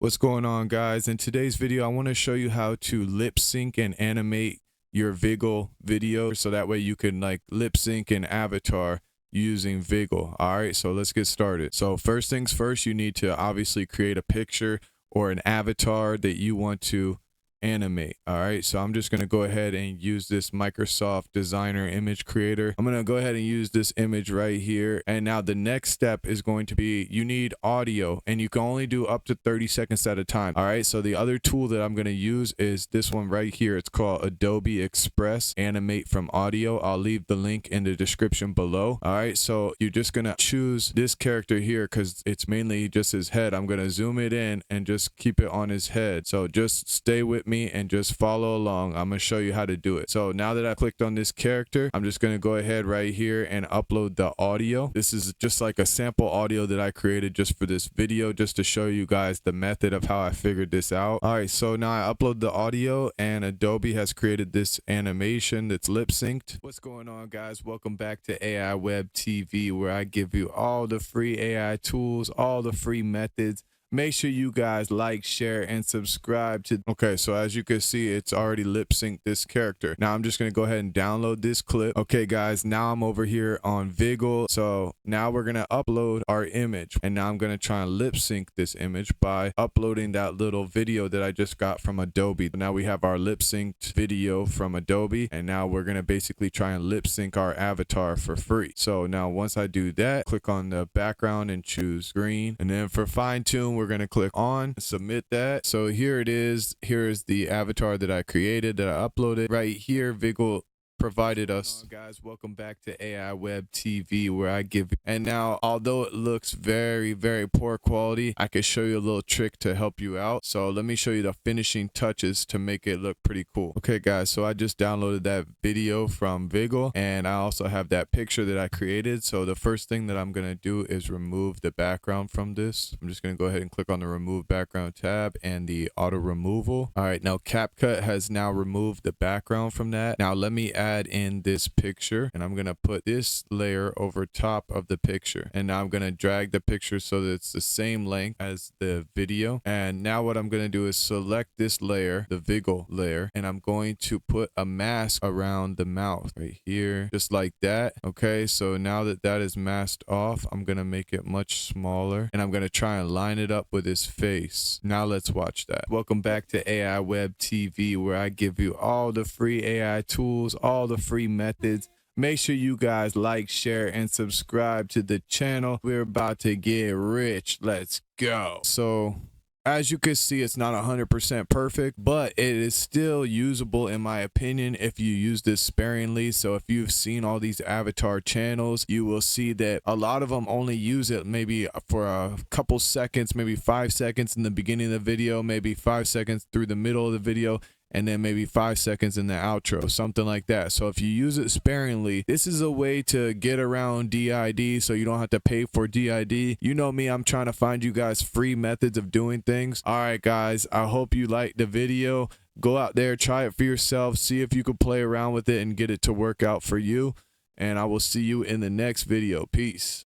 What's going on, guys? In today's video, I want to show you how to lip sync and animate your Viggle video so that way you can like lip sync an avatar using Viggle. All right, so let's get started. So first things first, you need to obviously create a picture or an avatar that you want to animate. All right, so I'm just going to go ahead and use this Microsoft Designer image creator. I'm going to go ahead and use this image right here. And now the next step is going to be you need audio, and you can only do up to 30 seconds at a time. All right, so the other tool that I'm going to use is this one right here. It's called Adobe Express Animate from Audio. I'll leave the link in the description below. All right, so you're just going to choose this character here because it's mainly just his head. I'm going to zoom it in and just keep it on his head. So just stay with me and just follow along. I'm going to show you how to do it. So now that I clicked on this character, I'm just going to go ahead right here and upload the audio. This is just like a sample audio that I created just for this video, just to show you guys the method of how I figured this out. All right, so now I upload the audio and Adobe has created this animation that's lip synced. What's going on, guys? Welcome back to AI Web TV, where I give you all the free AI tools, all the free methods. Make sure you guys like, share, and subscribe to. Okay, so as you can see, it's already lip synced this character. Now I'm just going to go ahead and download this clip. Okay, guys, now I'm over here on Vigle. So now we're going to upload our image. And now I'm going to try and lip sync this image by uploading that little video that I just got from Adobe. Now we have our lip synced video from Adobe. And now we're going to basically try and lip sync our avatar for free. So now once I do that, click on the background and choose green. And then for fine tune, we're going to click on submit that. So here it is. Here is the avatar that I created, that I uploaded. Right here, Vigle provided us. Guys, welcome back to AI Web TV, where I give you. And now, although it looks very poor quality, I can show you a little trick to help you out. So let me show you the finishing touches to make it look pretty cool. Okay, guys, so I just downloaded that video from Vigle, and I also have that picture that I created. So the first thing that I'm going to do is remove the background from this. I'm just going to go ahead and click on the remove background tab and the auto removal. All right, now CapCut has now removed the background from that. Now let me add in this picture, and I'm going to put this layer over top of the picture. And now I'm going to drag the picture so that it's the same length as the video. And now what I'm going to do is select this layer, the Vigle layer, and I'm going to put a mask around the mouth right here, just like that. Okay, so now that that is masked off, I'm going to make it much smaller, and I'm going to try and line it up with his face. Now let's watch that. Welcome back to AI Web TV, where I give you all the free AI tools, all the free methods. Make sure you guys like, share, and subscribe to the channel. We're about to get rich. Let's go. So as you can see, it's not 100% perfect, but it is still usable in my opinion if you use this sparingly. So if you've seen all these avatar channels, you will see that a lot of them only use it maybe for a couple seconds, maybe 5 seconds in the beginning of the video, maybe 5 seconds through the middle of the video, and then maybe 5 seconds in the outro, something like that. So if you use it sparingly, this is a way to get around DID so you don't have to pay for DID. You know me, I'm trying to find you guys free methods of doing things. All right, guys, I hope you liked the video. Go out there, try it for yourself, see if you can play around with it and get it to work out for you. And I will see you in the next video. Peace.